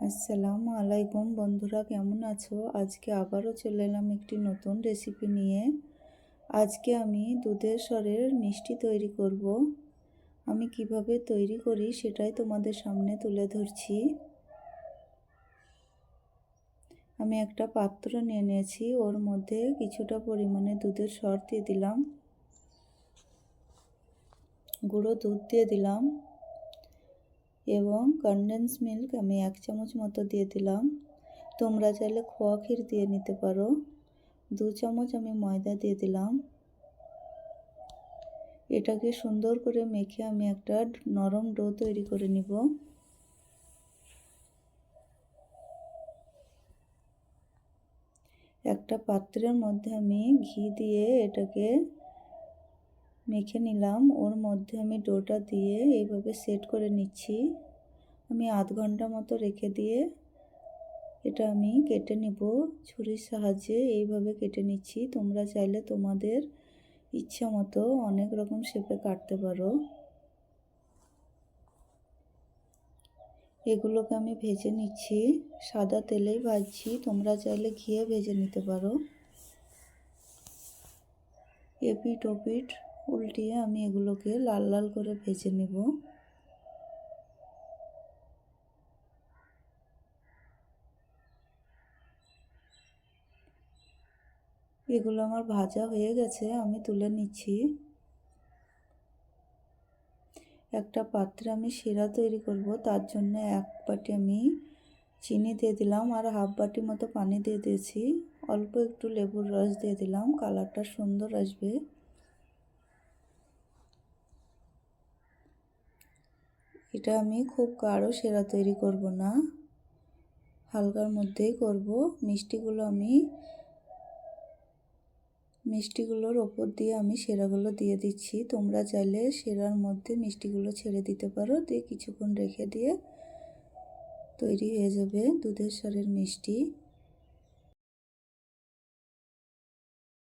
আসসালামু আলাইকুম বন্ধুরা, কেমন আছো? আজকে আবারও চলে এলাম একটি নতুন রেসিপি নিয়ে। আজকে আমি দুধের স্বরের মিষ্টি তৈরি করব। আমি কিভাবে তৈরি করি সেটাই তোমাদের সামনে তুলে ধরছি। আমি একটা পাত্র নিয়ে নিয়েছি, ওর মধ্যে কিছুটা পরিমাণে দুধের স্বর দিয়ে দিলাম, গুঁড়ো দুধ দিয়ে দিলাম এবং কনডেন্স মিল্ক আমি 1 চামচ মতো দিয়ে দিলাম। তোমরা চাইলে খোয়া ক্ষীর দিয়ে নিতে পারো। 2 চামচ আমি ময়দা দিয়ে দিলাম। এটাকে সুন্দর করে মেখে আমি একটা নরম ডো তৈরি করে নিব। একটা পাত্রের মধ্যে আমি ঘি দিয়ে এটাকে মেখে নিলাম। ওর মধ্যে আমি ডোটা দিয়ে এইভাবে সেট করে নিচ্ছি। আমি আধ ঘন্টা মতো রেখে দিয়ে এটা আমি কেটে নিব। ছুরির সাহায্যে এইভাবে কেটে নিচ্ছি। তোমরা চাইলে তোমাদের ইচ্ছা মতো অনেক রকম শেপে কাটতে পারো। এগুলোকে আমি ভেজে নিচ্ছি, সাদা তেলেই ভাজছি। তোমরা চাইলে ঘিয়ে ভেজে নিতে পারো। এপিট ওপিট উল্টিয়ে আমি এগুলোকে লাল লাল করে ভেজে নেব। এগুলো আমার ভাজা হয়ে গেছে, আমি তুলে নিচ্ছি। একটা পাত্রে আমি শিরা তৈরি করব, তার জন্য 1 বাটি আমি চিনি দিয়ে দিলাম আর হাফ বাটি মতো পানি দিয়ে দিয়েছি। অল্প একটু লেবুর রস দিয়ে দিলাম, কালারটা সুন্দর আসবে। এটা আমি খুব গাঢ় শিরা তৈরি করব না, হালকার মধ্যেই করব। মিষ্টিগুলোর ওপর দিয়ে আমি শিরাগুলো দিয়ে দিচ্ছি। তোমরা চাইলে শিরার মধ্যে মিষ্টিগুলো ছেড়ে দিতে পারো, দিয়ে কিছুক্ষণ রেখে দিয়ে তৈরি হয়ে যাবে দুধের স্বরের মিষ্টি।